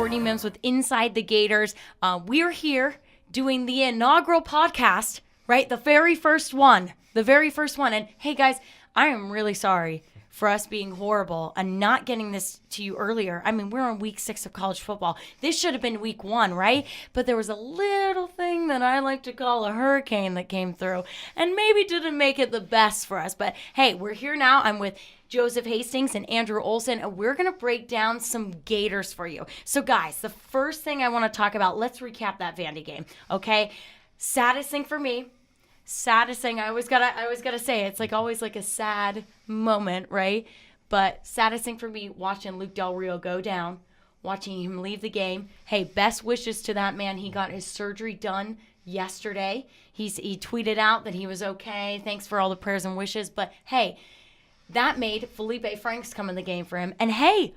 Courtney Mims with Inside the Gators. We're here doing the inaugural podcast, right? The very first one. And hey, guys, I am really sorry for us being horrible and not getting this to you earlier. I mean, we're on week 6 of college football. This should have been week 1, right? But there was a little thing that I like to call a hurricane that came through and maybe didn't make it the best for us. But hey, we're here now. I'm with Joseph Hastings and Andrew Olson, and we're going to break down some Gators for you. So guys, the first thing I want to talk about, let's recap that Vandy game, okay? Saddest thing for me, I always gotta say it's like always like a sad moment, right? But saddest thing for me, watching Luke Del Rio go down, watching him leave the game. Hey, best wishes to that man. He got his surgery done yesterday. He tweeted out that he was okay. Thanks for all the prayers and wishes. But hey, that made Felipe Franks come in the game for him. And hey,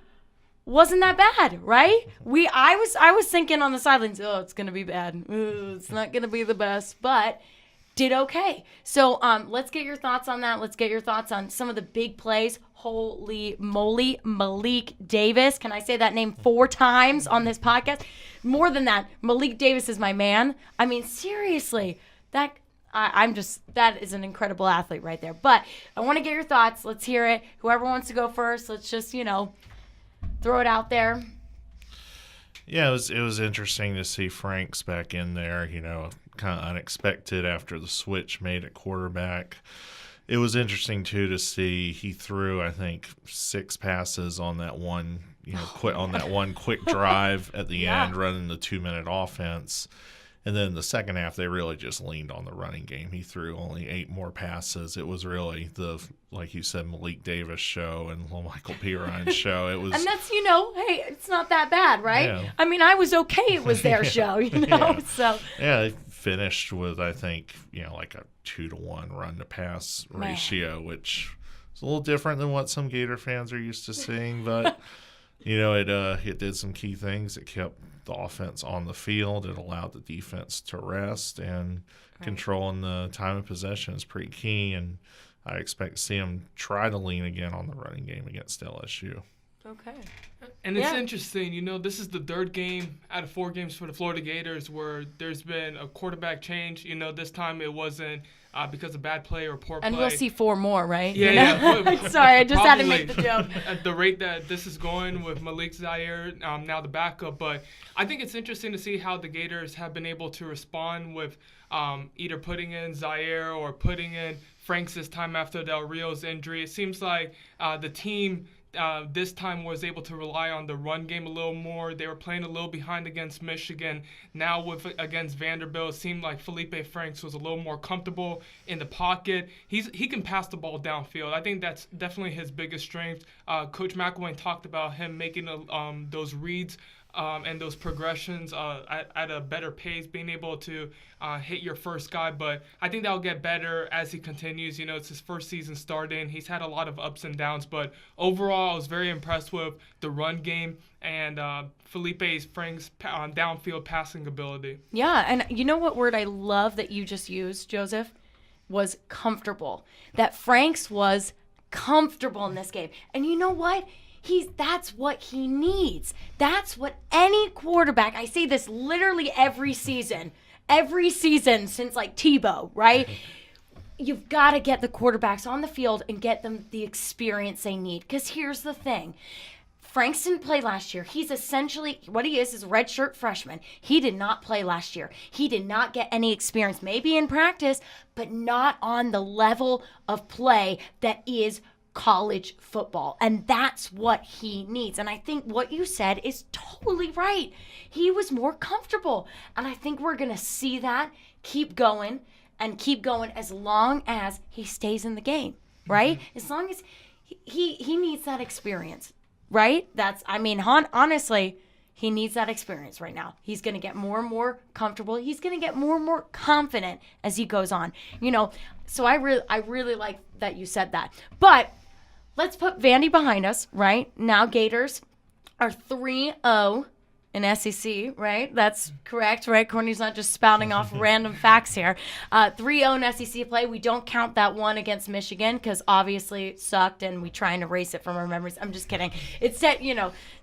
wasn't that bad, right? I was thinking on the sidelines, oh, it's gonna be bad. Ooh, it's not gonna be the best, but did okay. So let's get your thoughts on that. Let's get your thoughts on some of the big plays. Holy moly, Malik Davis. Can I say that name 4 times on this podcast? More than that, Malik Davis is my man. I mean, seriously, that is an incredible athlete right there. But I want to get your thoughts. Let's hear it. Whoever wants to go first, let's just, throw it out there. Yeah, it was interesting to see Franks back in there, kind of unexpected after the switch made at quarterback. It was interesting, too, to see he threw, I think, 6 passes on that one, quick drive at the end, running the 2-minute offense. And then the second half, they really just leaned on the running game. He threw only 8 more passes. It was really like you said, Malik Davis show and Michael Pirine show. It was, and that's, hey, it's not that bad, right? Yeah. I mean, I was okay. It was their show, Yeah. So yeah, they finished with, I think, like a 2-to-1 run-to-pass ratio, which is a little different than what some Gator fans are used to seeing. But, it did some key things. It kept the offense on the field. It allowed the defense to rest, and controlling the time of possession is pretty key. And I expect to see them try to lean again on the running game against LSU. Okay. And it's interesting, this is the 3rd game out of 4 games for the Florida Gators where there's been a quarterback change. This time it wasn't because of bad play or poor play. And we'll see 4 more, right? Yeah. Sorry, I just had to make the joke. At the rate that this is going with Malik Zaire, now the backup. But I think it's interesting to see how the Gators have been able to respond with either putting in Zaire or putting in Franks this time after Del Rio's injury. It seems like the team this time was able to rely on the run game a little more. They were playing a little behind against Michigan. Now against Vanderbilt, it seemed like Felipe Franks was a little more comfortable in the pocket. He can pass the ball downfield. I think that's definitely his biggest strength. Coach McElwain talked about him making those reads and those progressions at a better pace, being able to hit your first guy. But I think that'll get better as he continues. It's his first season starting. He's had a lot of ups and downs. But overall, I was very impressed with the run game and Felipe Franks' downfield passing ability. Yeah, and you know what word I love that you just used, Joseph? Was comfortable. That Franks was comfortable in this game. And you know what? That's what he needs. That's what any quarterback, I say this literally every season since like Tebow, right? You've got to get the quarterbacks on the field and get them the experience they need. Because here's the thing. Franks didn't play last year. He's essentially, what he is a redshirt freshman. He did not play last year. He did not get any experience, maybe in practice, but not on the level of play that is college football. And that's what he needs. And I think what you said is totally right. He was more comfortable. And I think we're going to see that keep going as long as he stays in the game, right? Mm-hmm. As long as he needs that experience, right? Honestly, he needs that experience right now. He's going to get more and more comfortable. He's going to get more and more confident as he goes on. So I really like that you said that. But let's put Vandy behind us, right? Now Gators are 3-0 in SEC, right? That's correct, right? Courtney's not just spouting off random facts here. 3-0 in SEC play. We don't count that one against Michigan because obviously it sucked and we try and erase it from our memories. I'm just kidding. It's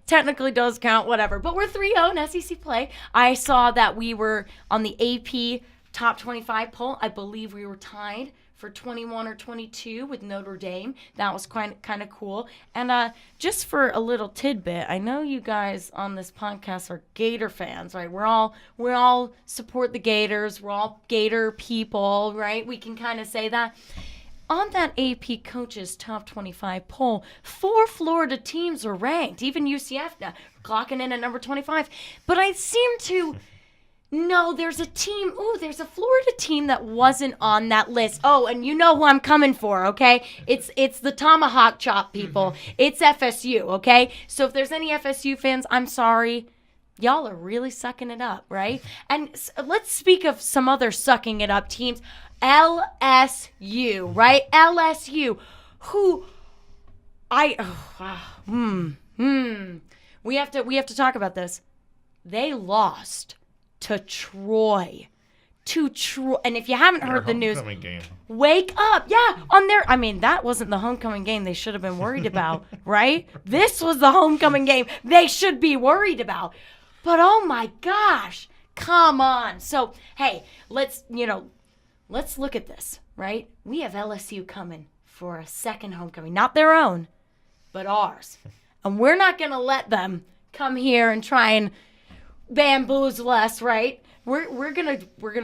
technically does count, whatever. But we're 3-0 in SEC play. I saw that we were on the AP top 25 poll. I believe we were tied for 21 or 22 with Notre Dame. That was kind of cool. And just for a little tidbit, I know you guys on this podcast are Gator fans, right? We all support the Gators. We're all Gator people, right? We can kind of say that. On that AP Coaches Top 25 poll, 4 Florida teams were ranked, even UCF now, clocking in at number 25. But I seem to know there's a team, there's a Florida team that wasn't on that list. Oh, and you know who I'm coming for, okay? It's the tomahawk chop people. It's FSU, okay? So if there's any FSU fans, I'm sorry. Y'all are really sucking it up, right? And let's speak of some other sucking it up teams. LSU, right? LSU, who we have to talk about this. They lost to Troy. And if you haven't heard the news, game. Wake up. Yeah, that wasn't the homecoming game they should have been worried about, right? This was the homecoming game they should be worried about. But oh my gosh, come on. So, hey, let's look at this, right? We have LSU coming for a second homecoming. Not their own, but ours. And we're not going to let them come here and try and bamboozle us, right? We're gonna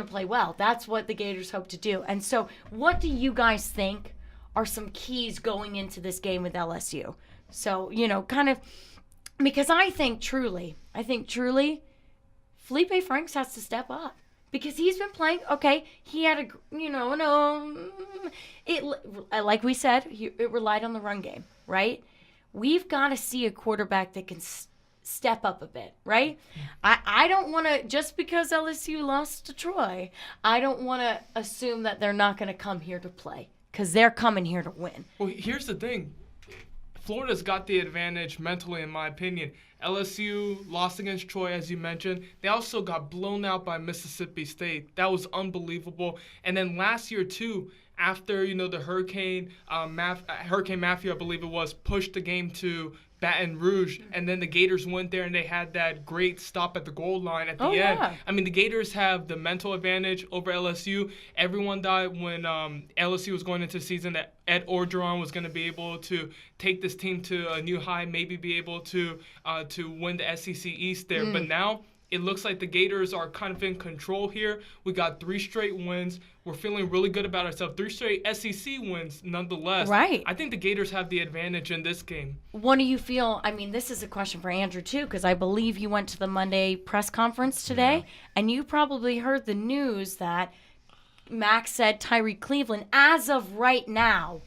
play well. That's what the Gators hope to do. And so what do you guys think are some keys going into this game with LSU? So, kind of, because I think truly, Felipe Franks has to step up. Because he's been playing, okay, he had like we said, it relied on the run game, right? We've got to see a quarterback that can step up a bit, right? I don't want to, just because LSU lost to Troy, I don't want to assume that they're not going to come here to play, because they're coming here to win. Well, here's the thing. Florida's got the advantage mentally, in my opinion. LSU lost against Troy, as you mentioned. They also got blown out by Mississippi State. That was unbelievable. And then last year, too, after, the Hurricane Matthew, I believe it was, pushed the game to Baton Rouge, and then the Gators went there and they had that great stop at the goal line at the end. Yeah. I mean, the Gators have the mental advantage over LSU. Everyone thought when LSU was going into the season that Ed Orgeron was going to be able to take this team to a new high, maybe be able to win the SEC East there. But now it looks like the Gators are kind of in control here. We got 3 straight wins. We're feeling really good about ourselves. 3 straight SEC wins, nonetheless. Right. I think the Gators have the advantage in this game. What do you feel? I mean, this is a question for Andrew, too, because I believe you went to the Monday press conference today, and you probably heard the news that Max said Tyree Cleveland, as of right now,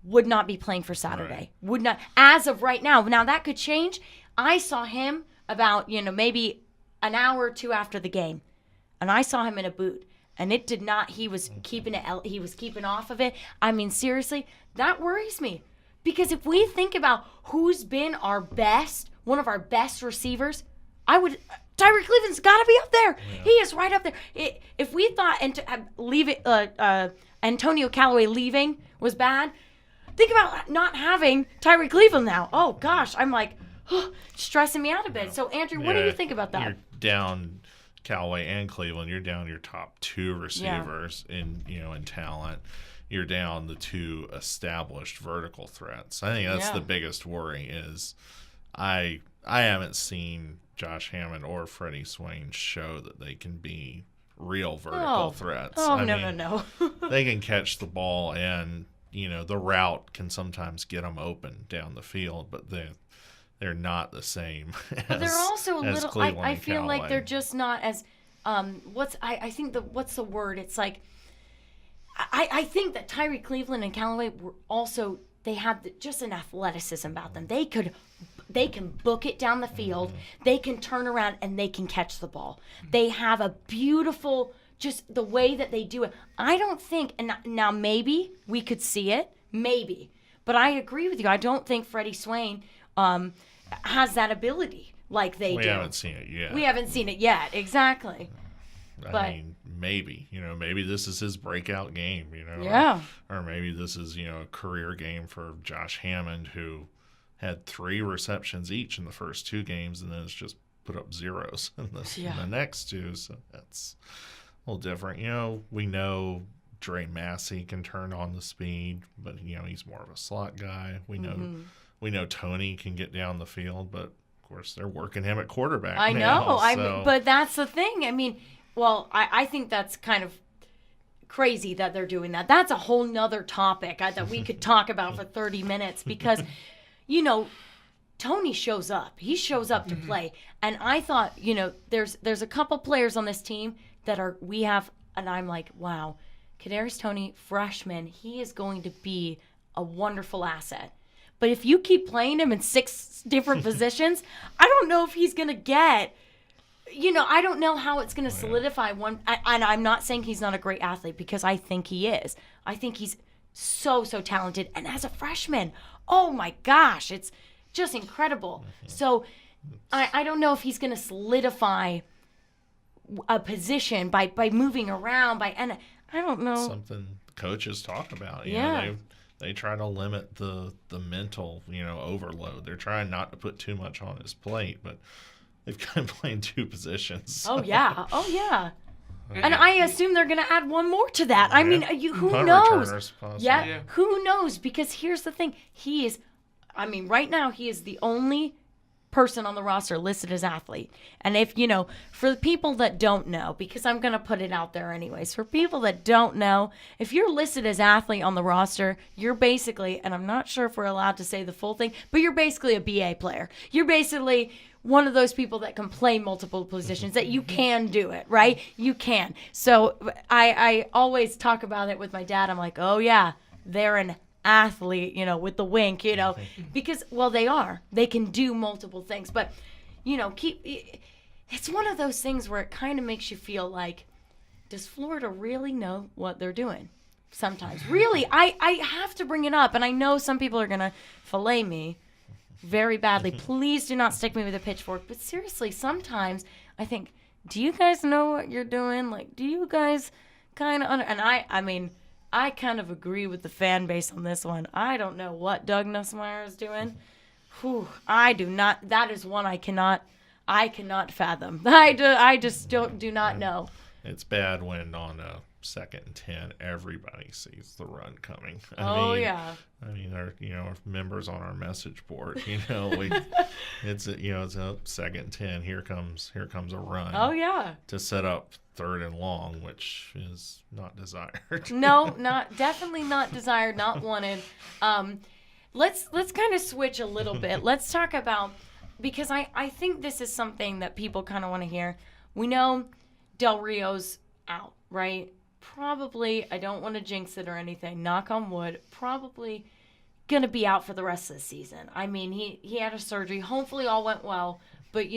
would not be playing for Saturday. Right. Would not, as of right now. Now, that could change. I saw him about, maybe an hour or 2 after the game, and I saw him in a boot, and it did not. He was keeping off of it. I mean, seriously, that worries me, because if we think about who's been one of our best receivers, Tyree Cleveland's got to be up there. Yeah. He is right up there. If we thought Antonio Callaway leaving was bad, think about not having Tyree Cleveland now. Oh gosh, I'm like, stressing me out a bit. So Andrew, what do you think about that? You're down Callaway and Cleveland. You're down your top 2 receivers in talent. You're down the 2 established vertical threats. I think that's the biggest worry. Is I haven't seen Josh Hammond or Freddie Swain show that they can be real vertical threats. Oh, no. They can catch the ball, and the route can sometimes get them open down the field, but they're not the same as they're also a little. Cleveland I and feel Callaway. like they're just not as. What's the word? It's like. I think that Tyree Cleveland and Callaway were also. They have just an athleticism about them. They can book it down the field. They can turn around and they can catch the ball. They have a beautiful, just the way that they do it. I don't think, and now maybe we could see it, maybe, but I agree with you. I don't think Freddie Swain has that ability. like they do. We haven't seen it yet. We haven't seen it yet, exactly. I mean, maybe, maybe this is his breakout game, Yeah. Or maybe this is, a career game for Josh Hammond, who had 3 receptions each in the first 2 games and then it's just put up zeros in the next 2. So that's a little different. We know Dre Massey can turn on the speed, but, he's more of a slot guy. We know Tony can get down the field, but, of course, they're working him at quarterback I now, know. But that's the thing. I mean, well, I think that's kind of crazy that they're doing that. That's a whole nother topic that we could talk about for 30 minutes because, Tony shows up. He shows up to play. And I thought, there's a couple players on this team that and I'm like, wow, Kadarius Toney, freshman, he is going to be a wonderful asset. But if you keep playing him in 6 different positions, I don't know if he's going to get... I don't know how it's going to solidify one. And I'm not saying he's not a great athlete because I think he is. I think he's so talented. And as a freshman, oh my gosh, it's just incredible. So I don't know if he's going to solidify a position by moving around. And I don't know. Something coaches talk about. Yeah. They try to limit the mental, overload. They're trying not to put too much on his plate, but they've got him playing 2 positions. So. Oh, yeah. And I assume they're going to add one more to that. I mean, who Punt knows? returners, possibly. Yeah, who knows? Because here's the thing. Right now, he is the only person on the roster listed as athlete. And if, for the people that don't know, because I'm going to put it out there anyways, for people that don't know, if you're listed as athlete on the roster, you're basically, and I'm not sure if we're allowed to say the full thing, but you're basically a BA player. You're basically one of those people that can play multiple positions, that you can do it, right? You can. So I always talk about it with my dad. I'm like, oh yeah, they're an athlete, with the wink, because, well, they are. They can do multiple things. But, it's one of those things where it kind of makes you feel like, does Florida really know what they're doing? Sometimes. Really, I have to bring it up. And I know some people are going to fillet me very badly. Please do not stick me with a pitchfork. But seriously, sometimes I think, do you guys know what you're doing? Like, do you guys kind of and I mean, I kind of agree with the fan base on this one. I don't know what Doug Nussmeier is doing. Whew, I do not. That is one I cannot fathom. I just do not know. It's bad when on a 2nd and 10, everybody sees the run coming. I mean, our members on our message board, it's a 2nd and 10. Here comes a run. Oh yeah. To set up 3rd and long, which is not desired. No, definitely not desired, not wanted. Let's kind of switch a little bit. Let's talk about, because I think this is something that people kind of want to hear. We know Del Rio's out, right? Probably, I don't want to jinx it or anything, knock on wood, probably going to be out for the rest of the season. I mean, he had a surgery. Hopefully all went well. But,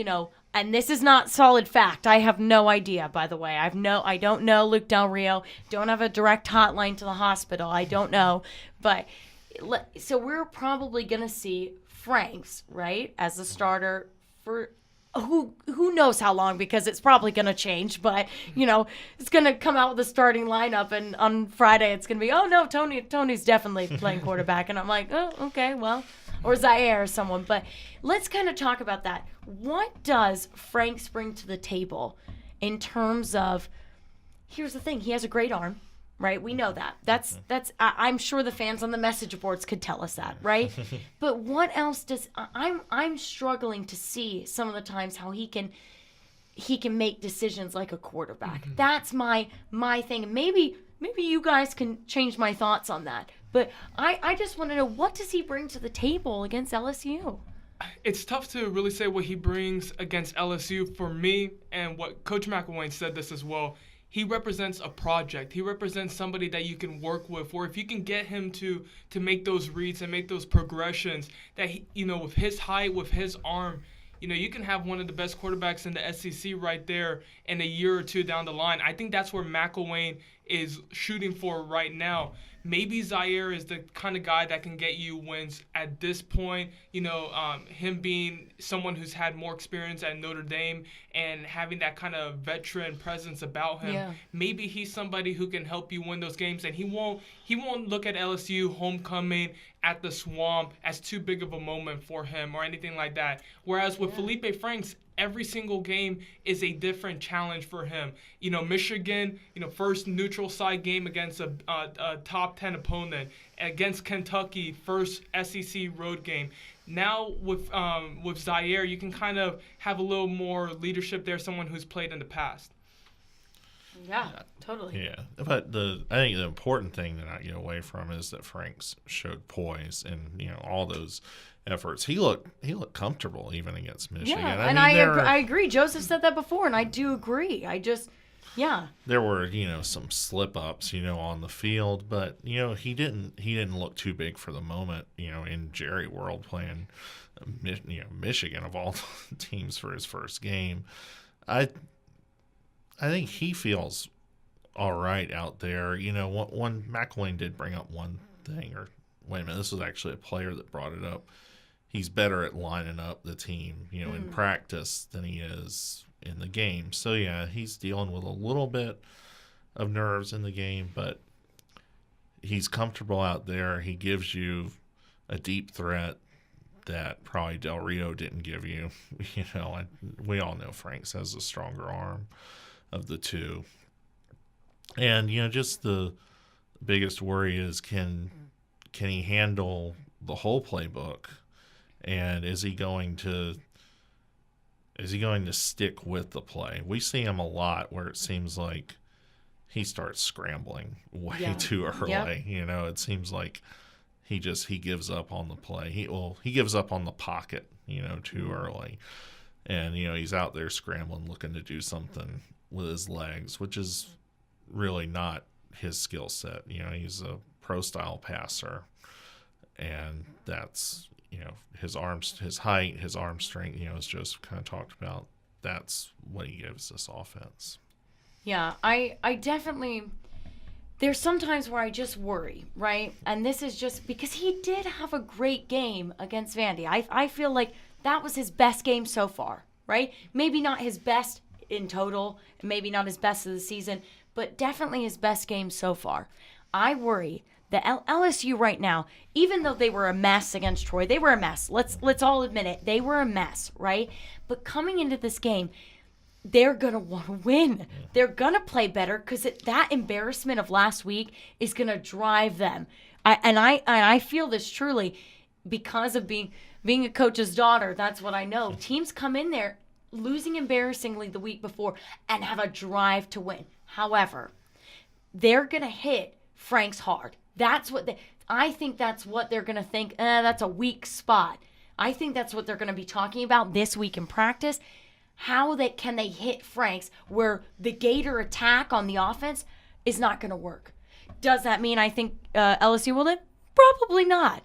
and this is not solid fact. I have no idea, by the way. I don't know Luke Del Rio. Don't have a direct hotline to the hospital. I don't know. But, so we're probably going to see Franks, right, as the starter for who knows how long, because it's probably going to change. But, it's going to come out with a starting lineup, and on Friday it's going to be, oh, no, Tony's definitely playing quarterback. And I'm like, oh, okay, well, or Zaire or someone. But let's kind of talk about that. What does Franks bring to the table in terms of, here's the thing, he has a great arm, right? We know that. That's I'm sure the fans on the message boards could tell us that, right? But what else does, I'm struggling to see some of the times how he can make decisions like a quarterback. That's my thing. Maybe you guys can change my thoughts on that. But I just want to know, what does he bring to the table against LSU? It's tough to really say what he brings against LSU for me, and what Coach McElwain said this as well. He represents a project. He represents somebody that you can work with, or if you can get him to make those reads and make those progressions, that with his height, with his arm, you can have one of the best quarterbacks in the SEC right there in a year or two down the line. I think that's where McElwain is shooting for right now, maybe Zaire is the kind of guy that can get you wins at this point. Him being someone who's had more experience at Notre Dame and having that kind of veteran presence about him. Yeah. Maybe he's somebody who can help you win those games, and he won't look at LSU homecoming at the Swamp as too big of a moment for him or anything like that. Whereas with Felipe Franks, every single game is a different challenge for him. Michigan, first neutral side game against a top 10 opponent. Against Kentucky, first SEC road game. Now with Zaire, you can kind of have a little more leadership there, someone who's played in the past. Yeah, totally. Yeah, but I think the important thing that I get away from is that Franks showed poise and all those efforts. He looked comfortable even against Michigan. Yeah, I agree. Joseph said that before, and I do agree. There were some slip ups on the field, but he didn't look too big for the moment. In Jerry World playing Michigan of all teams for his first game. I think he feels all right out there. One McElwain did bring up one thing, or wait a minute, this was actually a player that brought it up. He's better at lining up the team, in practice than he is in the game. So, yeah, he's dealing with a little bit of nerves in the game, but he's comfortable out there. He gives you a deep threat that probably Del Rio didn't give you. We all know Franks has a stronger arm of the two. And, just the biggest worry is can he handle the whole playbook? And is he going to stick with the play? We see him a lot where it seems like he starts scrambling way too early. Yep. It seems like he gives up on the play. He gives up on the pocket, too early. And, he's out there scrambling, looking to do something with his legs, which is really not his skill set. He's a pro-style passer, and that's, his arms, his height, his arm strength, as Joseph kind of talked about, that's what he gives this offense. Yeah, I definitely, there's sometimes where I just worry, right? And this is just because he did have a great game against Vandy. I feel like that was his best game so far, right? Maybe not his best in total, maybe not his best of the season, but definitely his best game so far. I worry that LSU right now, even though they were a mess against Troy, they were a mess. Let's all admit it. They were a mess, right? But coming into this game, they're going to want to win. They're going to play better because that embarrassment of last week is going to drive them. I feel this truly because of being a coach's daughter. That's what I know. Teams come in there losing embarrassingly the week before and have a drive to win. However, they're going to hit Franks hard. I think that's what they're going to think, that's a weak spot. I think that's what they're going to be talking about this week in practice. How can they hit Franks where the Gator attack on the offense is not going to work? Does that mean I think LSU will win? Probably not.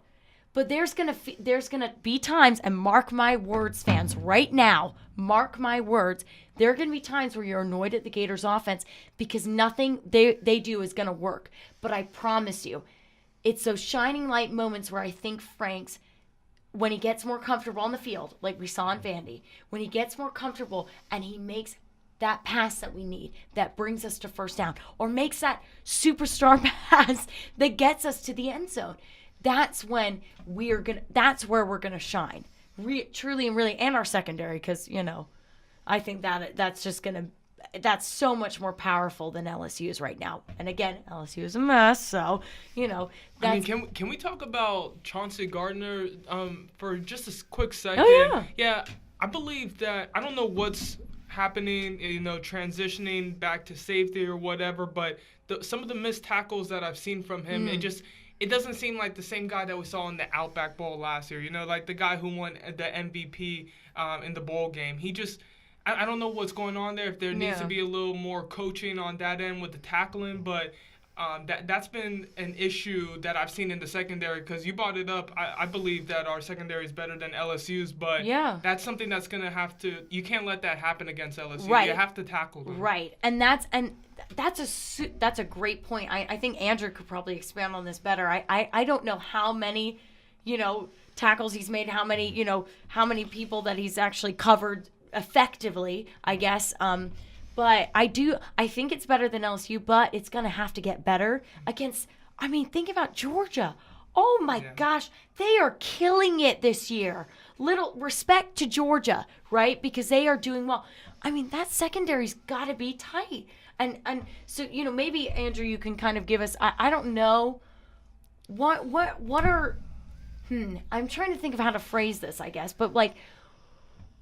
But there's gonna be times, and mark my words, fans, right now, mark my words, there are going to be times where you're annoyed at the Gators offense because nothing they do is going to work. But I promise you, it's those shining light moments where I think Franks, when he gets more comfortable on the field, like we saw in Vandy, when he gets more comfortable and he makes that pass that we need, that brings us to first down, or makes that superstar pass that gets us to the end zone, that's when that's where we're gonna shine, truly and really, and our secondary, because I think that's so much more powerful than LSU's right now. And again, LSU is a mess, so can we talk about Chauncey Gardner for just a quick second? Oh, yeah. I believe that, I don't know what's happening, transitioning back to safety or whatever, but some of the missed tackles that I've seen from him, it doesn't seem like the same guy that we saw in the Outback Bowl last year. Like the guy who won the MVP in the bowl game. He just, I don't know what's going on there, if there needs to be a little more coaching on that end with the tackling, but That's been an issue that I've seen in the secondary, because you brought it up. I believe that our secondary is better than LSU's, but that's something that's going to have to – you can't let that happen against LSU. Right. You have to tackle them. Right. And that's a great point. I think Andrew could probably expand on this better. I don't know how many, tackles he's made, how many people that he's actually covered effectively, I guess. But I think it's better than LSU, but it's going to have to get better against, think about Georgia. Oh my gosh, they are killing it this year. Little respect to Georgia, right? Because they are doing well. That secondary's got to be tight. And so, maybe Andrew, you can kind of give us, I don't know, what are, I'm trying to think of how to phrase this, I guess, but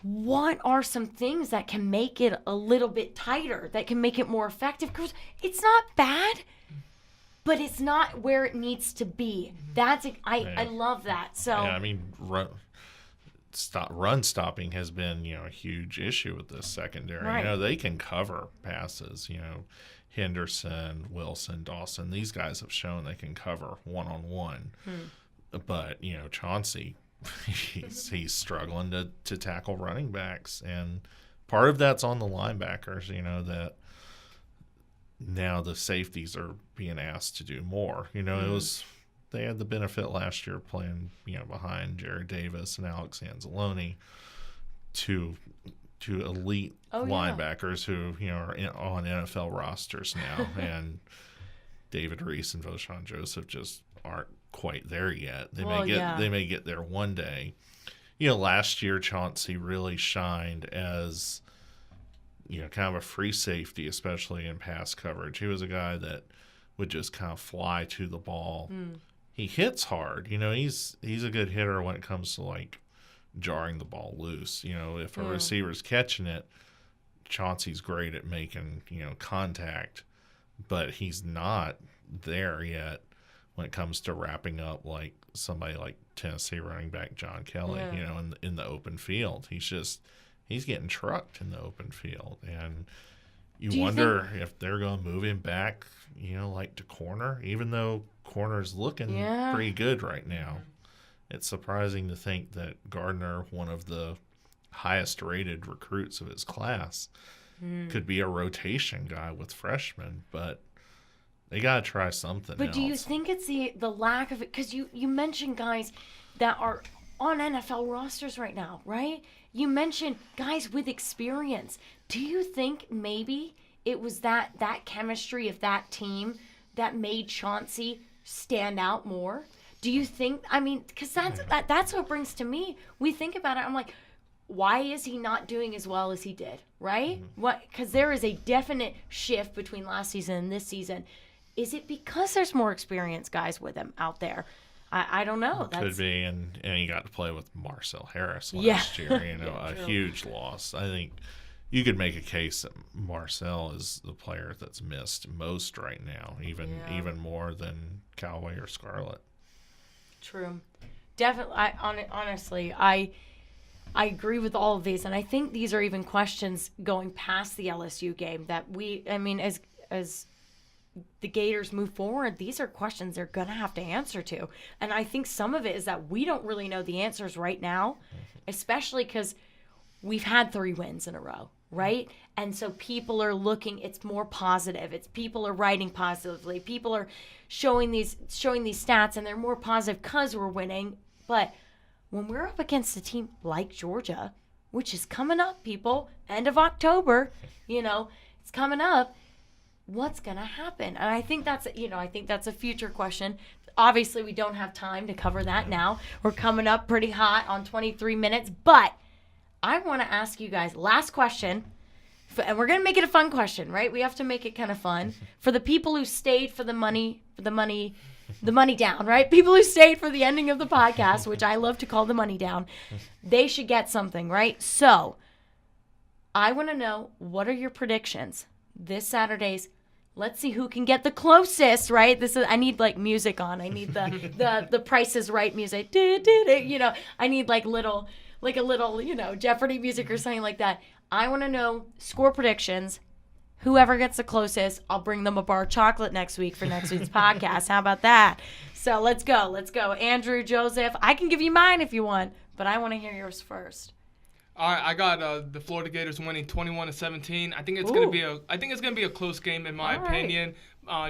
what are some things that can make it a little bit tighter, that can make it more effective? Because it's not bad, but it's not where it needs to be. I love that. So run stopping has been a huge issue with this secondary. Right. They can cover passes. Henderson, Wilson, Dawson. These guys have shown they can cover one-on-one. But Chauncey. He's struggling to tackle running backs, and part of that's on the linebackers, that now the safeties are being asked to do more. They had the benefit last year playing behind Jerry Davis and Alex Anzalone, two elite linebackers who are on NFL rosters now, and David Reese and Courtney Joseph just aren't quite there yet. They may get there one day. Last year Chauncey really shined as kind of a free safety, especially in pass coverage. He was a guy that would just kind of fly to the ball. He hits hard. He's a good hitter when it comes to jarring the ball loose. If a receiver's catching it, Chauncey's great at making contact, but he's not there yet when it comes to wrapping up somebody like Tennessee running back John Kelly, in the open field. He's getting trucked in the open field. And you wonder if they're going to move him back, to corner, even though corner's looking pretty good right now. It's surprising to think that Gardner, one of the highest rated recruits of his class, could be a rotation guy with freshmen, but they got to try something else. Do you think it's the lack of it? Because you mentioned guys that are on NFL rosters right now, right? You mentioned guys with experience. Do you think maybe it was that chemistry of that team that made Chauncey stand out more? Do you think, because that's what brings to me. We think about it, I'm like, why is he not doing as well as he did, right? Because there is a definite shift between last season and this season. Is it because there's more experienced guys with him out there? I don't know. Could be, and he got to play with Marcel Harris last year. A huge loss. I think you could make a case that Marcel is the player that's missed most right now, even more than Callaway or Scarlett. True, definitely. Honestly, I agree with all of these, and I think these are even questions going past the LSU game that as the Gators move forward, these are questions they're going to have to answer to. And I think some of it is that we don't really know the answers right now, especially because we've had 3 wins in a row, right? And so people are looking, it's more positive. People are writing positively. People are showing these stats, and they're more positive because we're winning. But when we're up against a team like Georgia, which is coming up, people, end of October, it's coming up, what's going to happen? And I think that's a future question. Obviously, we don't have time to cover that now. We're coming up pretty hot on 23 minutes, but I want to ask you guys last question, and we're going to make it a fun question, right? We have to make it kind of fun for the people who stayed for the money down, right? People who stayed for the ending of the podcast, which I love to call the money down. They should get something, right? So, I want to know, what are your predictions this Saturday's? Let's see who can get the closest, right? I need music on. I need the Price is Right music. I need a little Jeopardy music or something like that. I want to know score predictions. whoever gets the closest, I'll bring them a bar of chocolate next week for next week's podcast. How about that? So let's go. Andrew, Joseph, I can give you mine if you want, but I want to hear yours first. All right, I got the Florida Gators winning 21-17. I think it's gonna be a close game in my opinion.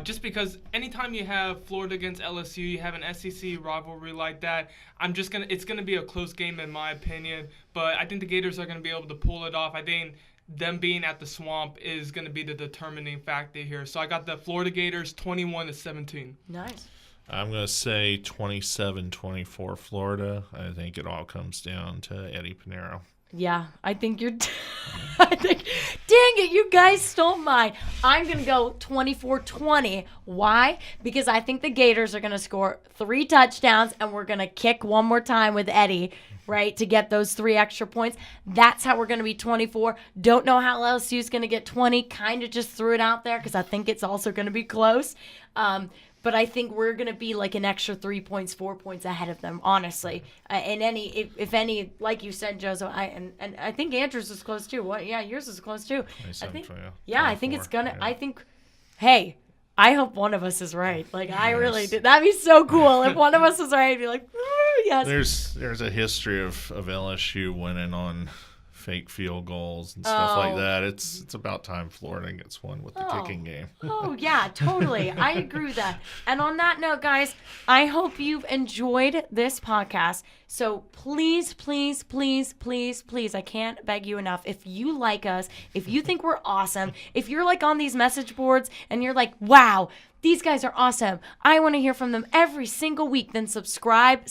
Just because anytime you have Florida against LSU, you have an SEC rivalry like that. It's gonna be a close game in my opinion. But I think the Gators are gonna be able to pull it off. I think them being at the Swamp is gonna be the determining factor here. So I got the Florida Gators 21-17. Nice. I'm going to say 27-24 Florida. I think it all comes down to Eddie Pinero. Yeah, I think dang it, you guys stole mine. I'm going to go 24-20. Why? Because I think the Gators are going to score 3 touchdowns, and we're going to kick one more time with Eddie, right, to get those 3 extra points. That's how we're going to be 24. Don't know how LSU is going to get 20. Kind of just threw it out there because I think it's also going to be close. But I think we're going to be like an extra 3 points, 4 points ahead of them, honestly. If any, like you said, Joseph, I think Andrew's is close too. What? Yeah, yours is close too. I think it's going to, I think, hey, I hope one of us is right. Like, I really did. That'd be so cool. If one of us was right, I'd be like, yes. There's a history of LSU winning on fake field goals and stuff like that. It's about time Florida gets one with the kicking game. Oh, yeah, totally. I agree with that. And on that note, guys, I hope you've enjoyed this podcast. So please, please, please, please, please, I can't beg you enough. If you like us, if you think we're awesome, if you're like on these message boards and you're like, wow, these guys are awesome, I want to hear from them every single week, then subscribe.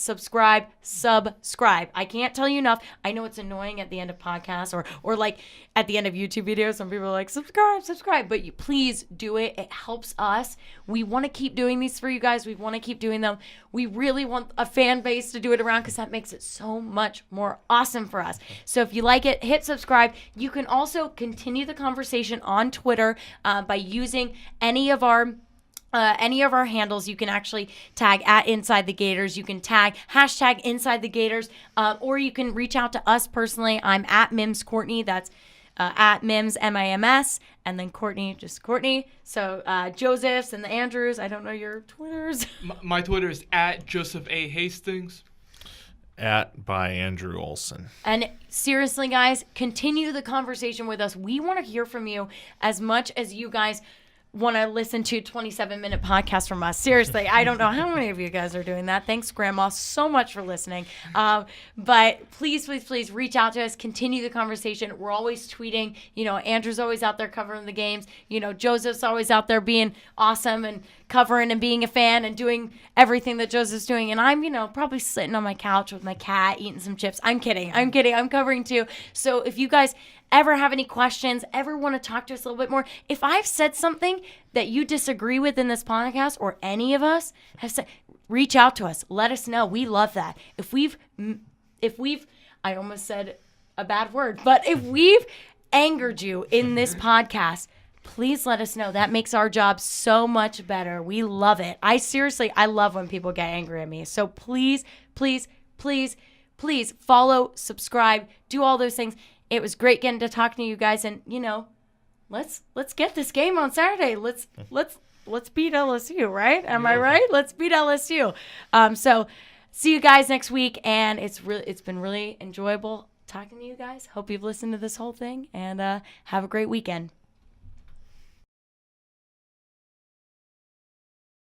I can't tell you enough. I know it's annoying at the end of podcasts or like at the end of YouTube videos. Some people are like, subscribe. But you please do it. It helps us. We want to keep doing these for you guys. We want to keep doing them. We really want a fan base to do it around because that makes it so much more awesome for us. So if you like it, hit subscribe. You can also continue the conversation on Twitter by using any of our handles. You can actually tag at Inside the Gators. You can tag hashtag Inside the Gators, or you can reach out to us personally. I'm at Mims Courtney. That's at Mims MIMS, and then Courtney, just Courtney. So Joseph's and the Andrews. I don't know your Twitters. My Twitter is at Joseph A. Hastings. By Andrew Olson. And seriously, guys, continue the conversation with us. We want to hear from you as much as you guys want to listen to 27-minute podcast from us. Seriously, I don't know how many of you guys are doing that. Thanks, Grandma, so much for listening. But please, please, please reach out to us. Continue the conversation. We're always tweeting. Andrew's always out there covering the games. Joseph's always out there being awesome and covering and being a fan and doing everything that Joseph's doing. And I'm, probably sitting on my couch with my cat eating some chips. I'm kidding. I'm covering too. So if you guys ever have any questions, ever want to talk to us a little bit more, if I've said something that you disagree with in this podcast or any of us have said, reach out to us. Let us know. We love that. If we've, I almost said a bad word, but if we've angered you in this podcast, please let us know. That makes our job so much better. We love it. I love when people get angry at me. So please, please, please, please follow, subscribe, do all those things. It was great getting to talk to you guys, and let's get this game on Saturday. Let's beat LSU, right? Am I right? Let's beat LSU. So see you guys next week, and it's been really enjoyable talking to you guys. Hope you've listened to this whole thing, and have a great weekend.